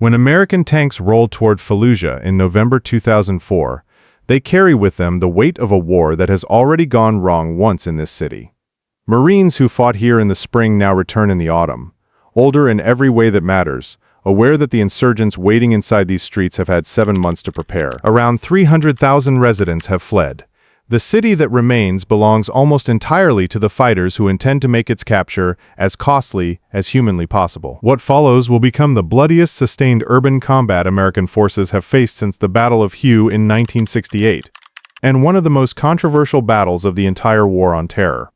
When American tanks roll toward Fallujah in November 2004, they carry with them the weight of a war that has already gone wrong once in this city. Marines who fought here in the spring now return in the autumn, older in every way that matters, aware that the insurgents waiting inside these streets have had 7 months to prepare. Around 300,000 residents have fled. The city that remains belongs almost entirely to the fighters who intend to make its capture as costly as humanly possible. What follows will become the bloodiest sustained urban combat American forces have faced since the Battle of Hue in 1968, and one of the most controversial battles of the entire War on Terror.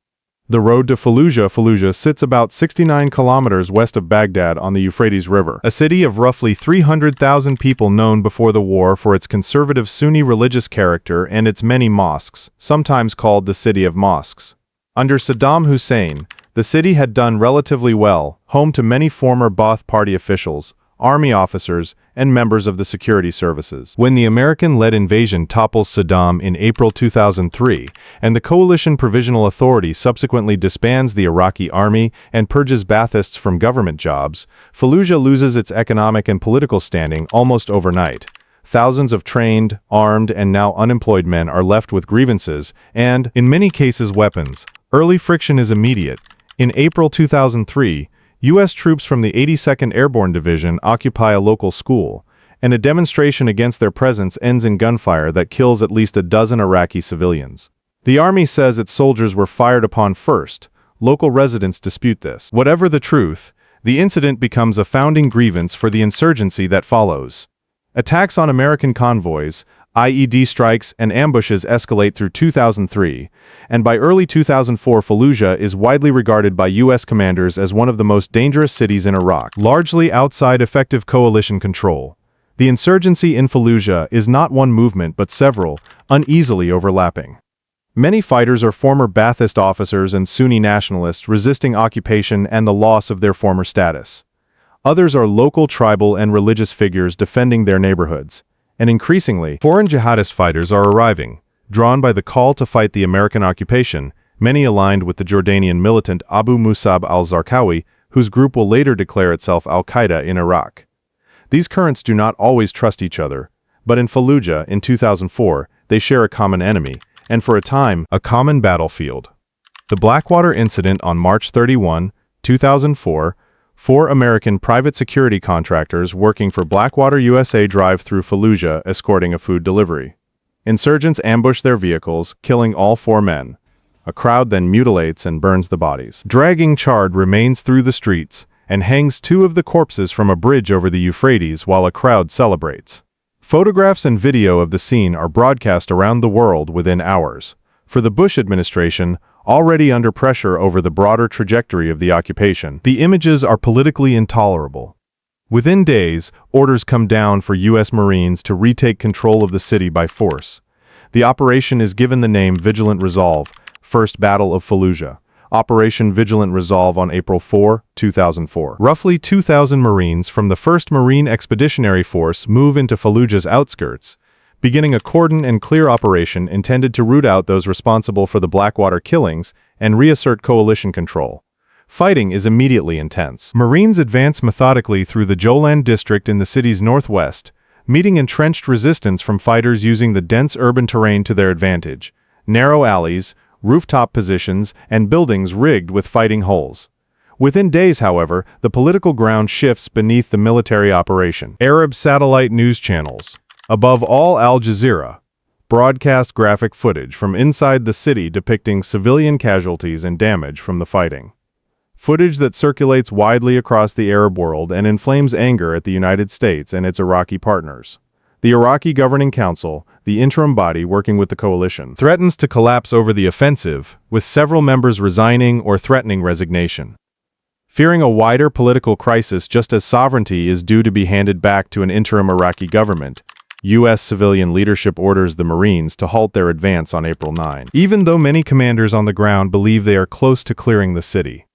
The road to Fallujah sits about 69 kilometers west of Baghdad on the Euphrates River, a city of roughly 300,000 people known before the war for its conservative Sunni religious character and its many mosques, sometimes called the City of Mosques. Under Saddam Hussein, the city had done relatively well, home to many former Ba'ath Party officials, army officers, and members of the security services. When the American-led invasion topples Saddam in April 2003, and the Coalition Provisional Authority subsequently disbands the Iraqi army and purges Baathists from government jobs, Fallujah loses its economic and political standing almost overnight. Thousands of trained, armed, and now unemployed men are left with grievances and, in many cases, weapons. Early friction is immediate. In April 2003, U.S. troops from the 82nd Airborne Division occupy a local school, and a demonstration against their presence ends in gunfire that kills at least a dozen Iraqi civilians. The army says its soldiers were fired upon first. Local residents dispute this. Whatever the truth, the incident becomes a founding grievance for the insurgency that follows. Attacks on American convoys, IED strikes, and ambushes escalate through 2003, and by early 2004 Fallujah is widely regarded by U.S. commanders as one of the most dangerous cities in Iraq, largely outside effective coalition control. The insurgency in Fallujah is not one movement but several, uneasily overlapping. Many fighters are former Ba'athist officers and Sunni nationalists resisting occupation and the loss of their former status. Others are local tribal and religious figures defending their neighborhoods. And increasingly, foreign jihadist fighters are arriving, drawn by the call to fight the American occupation, many aligned with the Jordanian militant Abu Musab al-Zarqawi, whose group will later declare itself Al-Qaeda in Iraq. These currents do not always trust each other, but in Fallujah in 2004, they share a common enemy, and for a time, a common battlefield. The Blackwater Incident on March 31, 2004, 4 American private security contractors working for Blackwater USA drive through Fallujah escorting a food delivery. Insurgents ambush their vehicles, killing all 4 men. A crowd then mutilates and burns the bodies, dragging charred remains through the streets, and hangs 2 of the corpses from a bridge over the Euphrates while a crowd celebrates. Photographs and video of the scene are broadcast around the world within hours. For the Bush administration, already under pressure over the broader trajectory of the occupation, the images are politically intolerable. Within days, orders come down for U.S. Marines to retake control of the city by force. The operation is given the name Vigilant Resolve, First Battle of Fallujah. Operation Vigilant Resolve on April 4, 2004. Roughly 2,000 Marines from the 1st Marine Expeditionary Force move into Fallujah's outskirts, beginning a cordon and clear operation intended to root out those responsible for the Blackwater killings and reassert coalition control. Fighting is immediately intense. Marines advance methodically through the Jolan district in the city's northwest, meeting entrenched resistance from fighters using the dense urban terrain to their advantage, narrow alleys, rooftop positions, and buildings rigged with fighting holes. Within days, however, the political ground shifts beneath the military operation. Arab satellite news channels, above all Al Jazeera, broadcast graphic footage from inside the city depicting civilian casualties and damage from the fighting. Footage that circulates widely across the Arab world and inflames anger at the United States and its Iraqi partners. The Iraqi Governing Council, the interim body working with the coalition, threatens to collapse over the offensive, with several members resigning or threatening resignation. Fearing a wider political crisis just as sovereignty is due to be handed back to an interim Iraqi government, U.S. civilian leadership orders the Marines to halt their advance on April 9, even though many commanders on the ground believe they are close to clearing the city.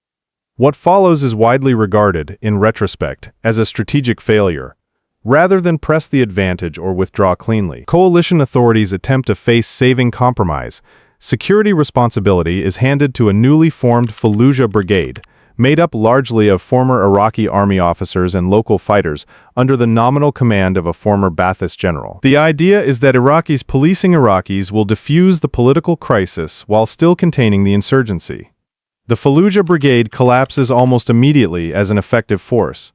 What follows is widely regarded, in retrospect, as a strategic failure. Rather than press the advantage or withdraw cleanly, coalition authorities attempt to face saving compromise. Security responsibility is handed to a newly formed Fallujah Brigade, made up largely of former Iraqi army officers and local fighters under the nominal command of a former Ba'athist general. The idea is that Iraqis policing Iraqis will defuse the political crisis while still containing the insurgency. The Fallujah Brigade collapses almost immediately as an effective force.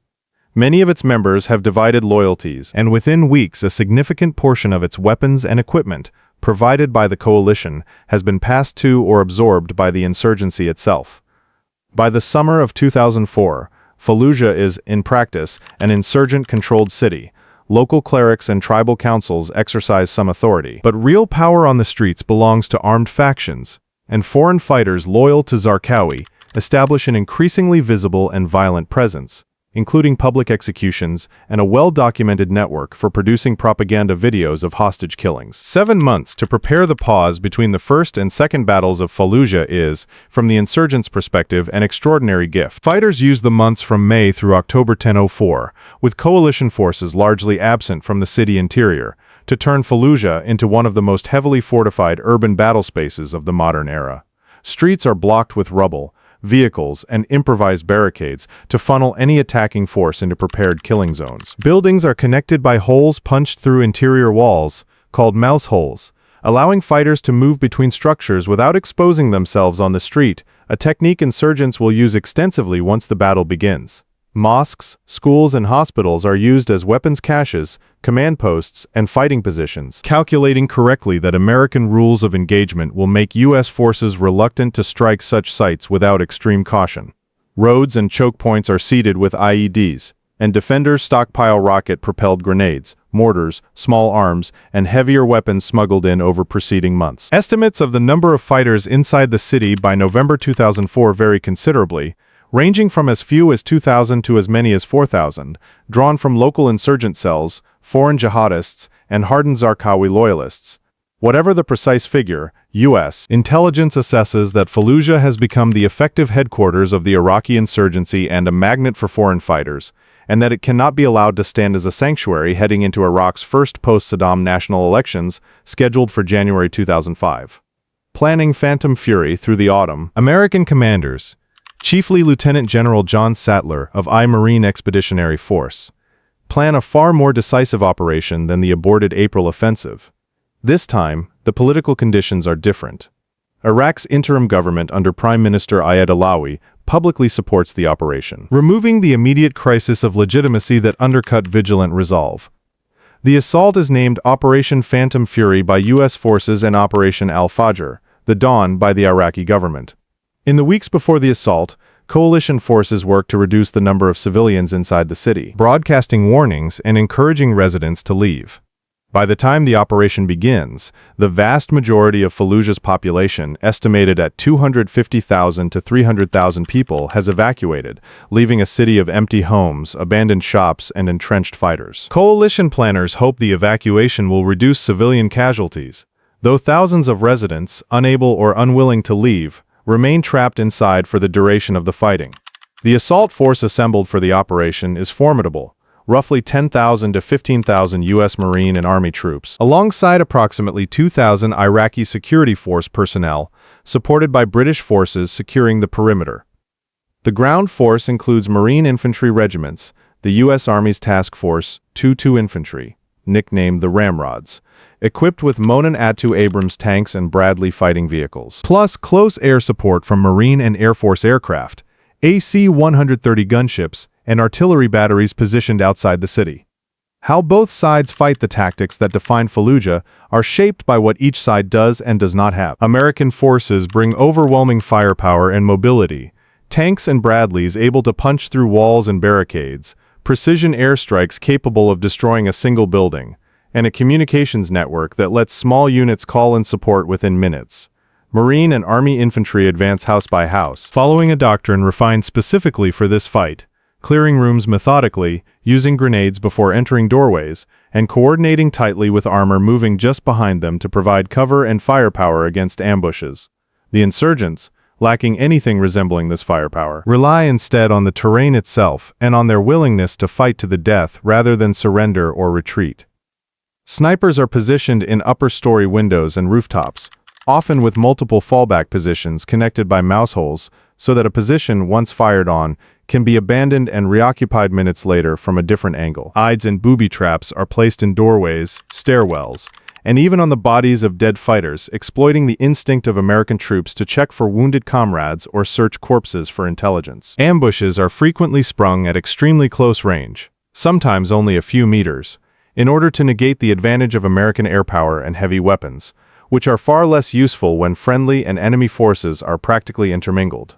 Many of its members have divided loyalties, and within weeks a significant portion of its weapons and equipment, provided by the coalition, has been passed to or absorbed by the insurgency itself. By the summer of 2004, Fallujah is, in practice, an insurgent-controlled city. Local clerics and tribal councils exercise some authority, but real power on the streets belongs to armed factions, and foreign fighters loyal to Zarqawi establish an increasingly visible and violent presence, including public executions and a well-documented network for producing propaganda videos of hostage killings. 7 months to prepare the pause between the First and Second Battles of Fallujah is, from the insurgents' perspective, an extraordinary gift. Fighters used the months from May through October 1004, with coalition forces largely absent from the city interior, to turn Fallujah into one of the most heavily fortified urban battle spaces of the modern era. Streets are blocked with rubble, vehicles, and improvised barricades to funnel any attacking force into prepared killing zones. Buildings are connected by holes punched through interior walls, called mouse holes, allowing fighters to move between structures without exposing themselves on the street, a technique insurgents will use extensively once the battle begins. Mosques, schools, and hospitals are used as weapons caches, command posts, and fighting positions, calculating correctly that American rules of engagement will make U.S. forces reluctant to strike such sites without extreme caution. Roads and choke points are seeded with IEDs, and defenders stockpile rocket-propelled grenades, mortars, small arms, and heavier weapons smuggled in over preceding months. Estimates of the number of fighters inside the city by November 2004 vary considerably, ranging from as few as 2,000 to as many as 4,000, drawn from local insurgent cells, foreign jihadists, and hardened Zarqawi loyalists. Whatever the precise figure, U.S. intelligence assesses that Fallujah has become the effective headquarters of the Iraqi insurgency and a magnet for foreign fighters, and that it cannot be allowed to stand as a sanctuary heading into Iraq's first post-Saddam national elections, scheduled for January 2005. Planning Phantom Fury through the autumn, American commanders, chiefly Lieutenant General John Sattler of I Marine Expeditionary Force, plan a far more decisive operation than the aborted April offensive. This time, the political conditions are different. Iraq's interim government under Prime Minister Ayad Alawi publicly supports the operation, removing the immediate crisis of legitimacy that undercut Vigilant resolve. The assault is named Operation Phantom Fury by U.S. forces and Operation Al-Fajr, the Dawn by the Iraqi government. In the weeks before the assault, coalition forces worked to reduce the number of civilians inside the city, broadcasting warnings and encouraging residents to leave. By the time the operation begins, the vast majority of Fallujah's population, estimated at 250,000 to 300,000 people, has evacuated, leaving a city of empty homes, abandoned shops, and entrenched fighters. Coalition planners hope the evacuation will reduce civilian casualties, though thousands of residents, unable or unwilling to leave, remain trapped inside for the duration of the fighting. The assault force assembled for the operation is formidable, roughly 10,000 to 15,000 U.S. Marine and Army troops, alongside approximately 2,000 Iraqi security force personnel, supported by British forces securing the perimeter. The ground force includes Marine infantry regiments, the U.S. Army's Task Force 2-2 Infantry, nicknamed the Ramrods, equipped with Monin Attu Abrams tanks and Bradley fighting vehicles, plus close air support from Marine and Air Force aircraft, AC-130 gunships, and artillery batteries positioned outside the city. How both sides fight the tactics that define Fallujah are shaped by what each side does and does not have. American forces bring overwhelming firepower and mobility, tanks and Bradleys able to punch through walls and barricades, precision airstrikes capable of destroying a single building, and a communications network that lets small units call in support within minutes. Marine and Army infantry advance house by house, following a doctrine refined specifically for this fight, clearing rooms methodically, using grenades before entering doorways, and coordinating tightly with armor moving just behind them to provide cover and firepower against ambushes. The insurgents, lacking anything resembling this firepower, rely instead on the terrain itself and on their willingness to fight to the death rather than surrender or retreat. Snipers are positioned in upper-story windows and rooftops, often with multiple fallback positions connected by mouse holes, so that a position once fired on can be abandoned and reoccupied minutes later from a different angle. Hides and booby traps are placed in doorways, stairwells, and even on the bodies of dead fighters, exploiting the instinct of American troops to check for wounded comrades or search corpses for intelligence. Ambushes are frequently sprung at extremely close range, sometimes only a few meters, in order to negate the advantage of American air power and heavy weapons, which are far less useful when friendly and enemy forces are practically intermingled.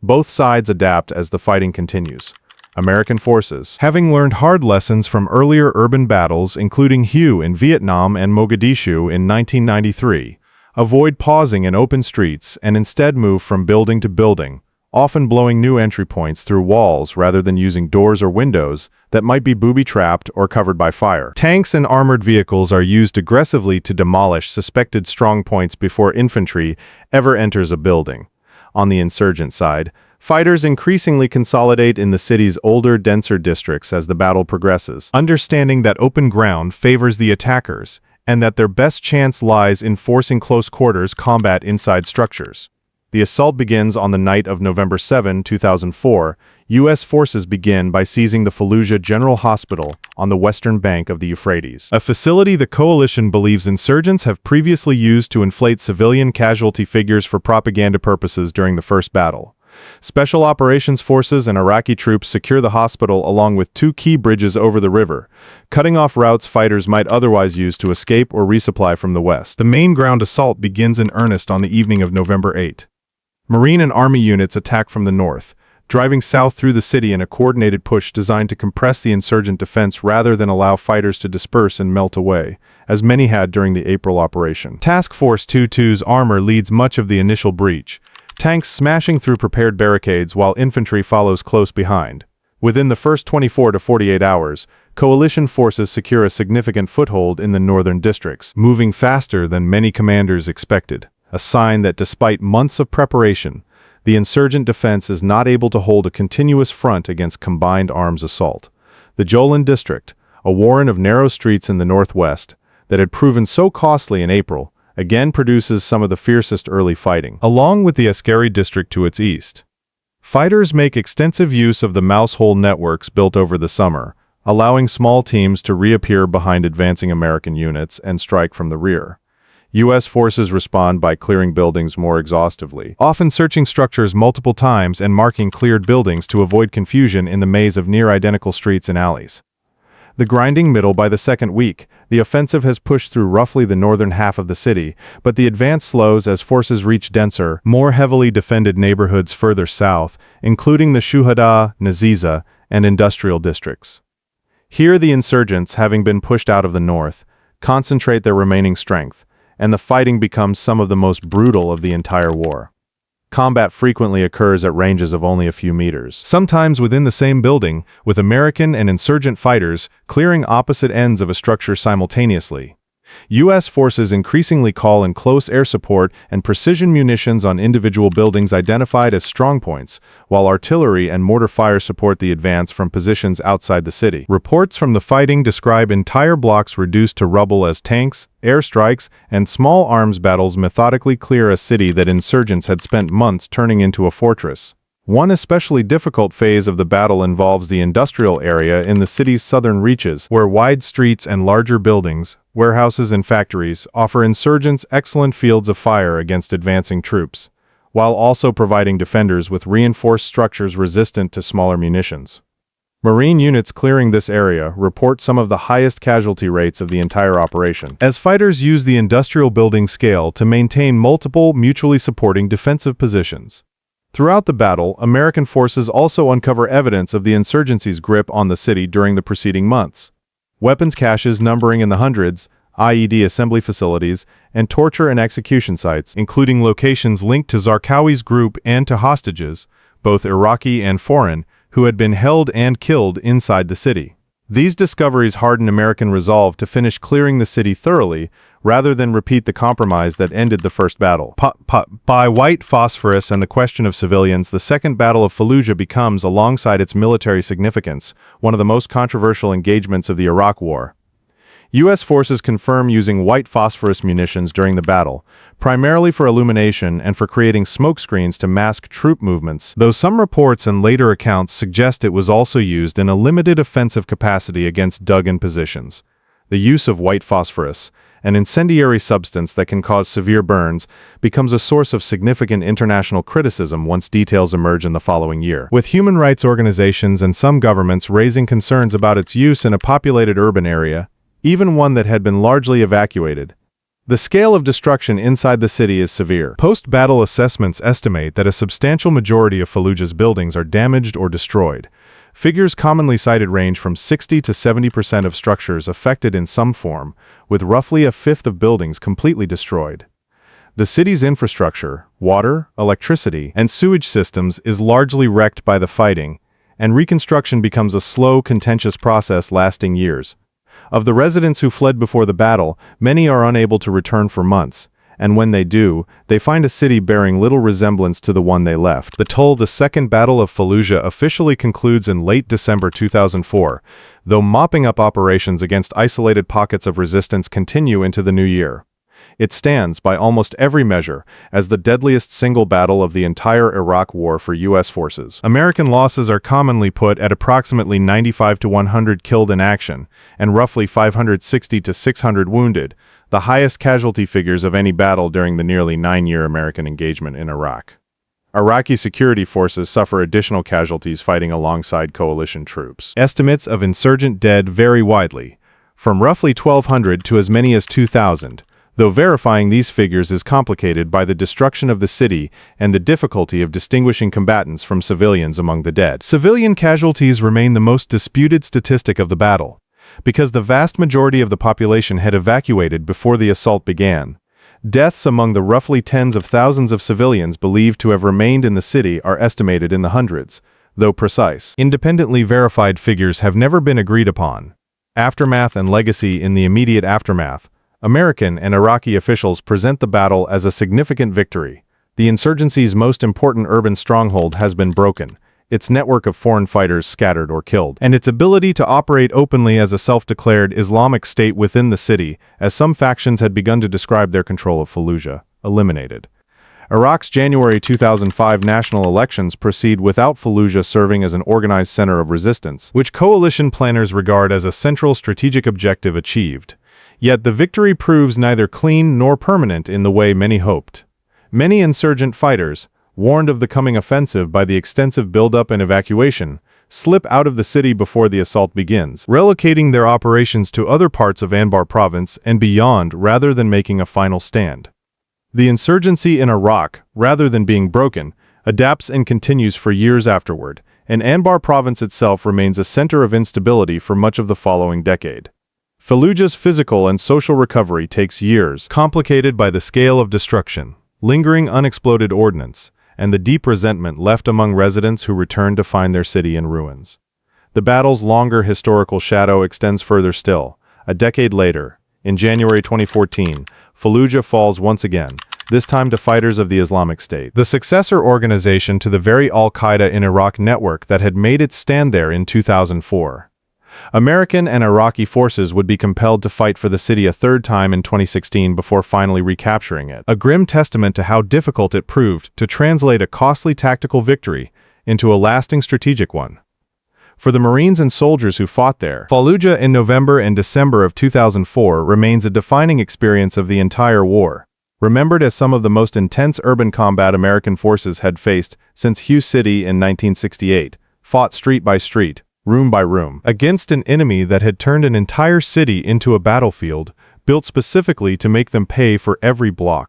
Both sides adapt as the fighting continues. American forces, having learned hard lessons from earlier urban battles including Hue in Vietnam and Mogadishu in 1993, avoid pausing in open streets and instead move from building to building, often blowing new entry points through walls rather than using doors or windows that might be booby-trapped or covered by fire. Tanks and armored vehicles are used aggressively to demolish suspected strong points before infantry ever enters a building. On the insurgent side, fighters increasingly consolidate in the city's older, denser districts as the battle progresses, understanding that open ground favors the attackers and that their best chance lies in forcing close quarters combat inside structures. The assault begins on the night of November 7, 2004. U.S. forces begin by seizing the Fallujah General Hospital on the western bank of the Euphrates, a facility the coalition believes insurgents have previously used to inflate civilian casualty figures for propaganda purposes during the first battle. Special operations forces and Iraqi troops secure the hospital along with two key bridges over the river, cutting off routes fighters might otherwise use to escape or resupply from the west. The main ground assault begins in earnest on the evening of November 8. Marine and Army units attack from the north, driving south through the city in a coordinated push designed to compress the insurgent defense rather than allow fighters to disperse and melt away, as many had during the April operation. Task Force 22's armor leads much of the initial breach, tanks smashing through prepared barricades while infantry follows close behind. Within the first 24 to 48 hours, coalition forces secure a significant foothold in the northern districts, moving faster than many commanders expected, a sign that despite months of preparation, the insurgent defense is not able to hold a continuous front against combined arms assault. The Jolan district, a warren of narrow streets in the northwest, that had proven so costly in April, again produces some of the fiercest early fighting, along with the Askeri district to its east. Fighters make extensive use of the mouse hole networks built over the summer, allowing small teams to reappear behind advancing American units and strike from the rear. U.S. forces respond by clearing buildings more exhaustively, often searching structures multiple times and marking cleared buildings to avoid confusion in the maze of near-identical streets and alleys. The grinding middle by the second week, the offensive has pushed through roughly the northern half of the city, but the advance slows as forces reach denser, more heavily defended neighborhoods further south, including the Shuhada, Naziza, and industrial districts. Here the insurgents, having been pushed out of the north, concentrate their remaining strength, and the fighting becomes some of the most brutal of the entire war. Combat frequently occurs at ranges of only a few meters, sometimes within the same building, with American and insurgent fighters clearing opposite ends of a structure simultaneously. U.S. forces increasingly call in close air support and precision munitions on individual buildings identified as strongpoints, while artillery and mortar fire support the advance from positions outside the city. Reports from the fighting describe entire blocks reduced to rubble as tanks, airstrikes, and small arms battles methodically clear a city that insurgents had spent months turning into a fortress. One especially difficult phase of the battle involves the industrial area in the city's southern reaches, where wide streets and larger buildings, warehouses and factories, offer insurgents excellent fields of fire against advancing troops, while also providing defenders with reinforced structures resistant to smaller munitions. Marine units clearing this area report some of the highest casualty rates of the entire operation, as fighters use the industrial building scale to maintain multiple mutually supporting defensive positions. Throughout the battle, American forces also uncover evidence of the insurgency's grip on the city during the preceding months. Weapons caches numbering in the hundreds, IED assembly facilities, and torture and execution sites, including locations linked to Zarqawi's group and to hostages, both Iraqi and foreign, who had been held and killed inside the city. These discoveries harden American resolve to finish clearing the city thoroughly, rather than repeat the compromise that ended the first battle. By white phosphorus and the question of civilians, the Second Battle of Fallujah becomes, alongside its military significance, one of the most controversial engagements of the Iraq War. U.S. forces confirm using white phosphorus munitions during the battle, primarily for illumination and for creating smoke screens to mask troop movements, though some reports and later accounts suggest it was also used in a limited offensive capacity against dug-in positions. The use of white phosphorus, an incendiary substance that can cause severe burns, becomes a source of significant international criticism once details emerge in the following year, with human rights organizations and some governments raising concerns about its use in a populated urban area, even one that had been largely evacuated. The scale of destruction inside the city is severe. Post-battle assessments estimate that a substantial majority of Fallujah's buildings are damaged or destroyed. Figures commonly cited range from 60 to 70% of structures affected in some form, with roughly a fifth of buildings completely destroyed. The city's infrastructure, water, electricity, and sewage systems is largely wrecked by the fighting, and reconstruction becomes a slow, contentious process lasting years. Of the residents who fled before the battle, many are unable to return for months, and when they do, they find a city bearing little resemblance to the one they left. The Second Battle of Fallujah officially concludes in late December 2004, though mopping up operations against isolated pockets of resistance continue into the new year. It stands, by almost every measure, as the deadliest single battle of the entire Iraq War for U.S. forces. American losses are commonly put at approximately 95 to 100 killed in action, and roughly 560 to 600 wounded, the highest casualty figures of any battle during the nearly 9-year American engagement in Iraq. Iraqi security forces suffer additional casualties fighting alongside coalition troops. Estimates of insurgent dead vary widely, from roughly 1,200 to as many as 2,000, though verifying these figures is complicated by the destruction of the city and the difficulty of distinguishing combatants from civilians among the dead. Civilian casualties remain the most disputed statistic of the battle, because the vast majority of the population had evacuated before the assault began. Deaths among the roughly tens of thousands of civilians believed to have remained in the city are estimated in the hundreds, though precise, independently verified figures have never been agreed upon. Aftermath and legacy. In the immediate aftermath, American and Iraqi officials present the battle as a significant victory. The insurgency's most important urban stronghold has been broken, its network of foreign fighters scattered or killed, and its ability to operate openly as a self-declared Islamic state within the city, as some factions had begun to describe their control of Fallujah, eliminated. Iraq's January 2005 national elections proceed without Fallujah serving as an organized center of resistance, which coalition planners regard as a central strategic objective achieved. Yet the victory proves neither clean nor permanent in the way many hoped. Many insurgent fighters, warned of the coming offensive by the extensive buildup and evacuation, slip out of the city before the assault begins, relocating their operations to other parts of Anbar province and beyond rather than making a final stand. The insurgency in Iraq, rather than being broken, adapts and continues for years afterward, and Anbar province itself remains a center of instability for much of the following decade. Fallujah's physical and social recovery takes years, complicated by the scale of destruction, lingering unexploded ordnance, and the deep resentment left among residents who return to find their city in ruins. The battle's longer historical shadow extends further still. A decade later, in January 2014, Fallujah falls once again, this time to fighters of the Islamic State, the successor organization to the very Al-Qaeda in Iraq network that had made its stand there in 2004. American and Iraqi forces would be compelled to fight for the city a third time in 2016 before finally recapturing it, a grim testament to how difficult it proved to translate a costly tactical victory into a lasting strategic one. For the Marines and soldiers who fought there, Fallujah in November and December of 2004 remains a defining experience of the entire war, remembered as some of the most intense urban combat American forces had faced since Hugh City in 1968, fought street by street, room by room, against an enemy that had turned an entire city into a battlefield, built specifically to make them pay for every block.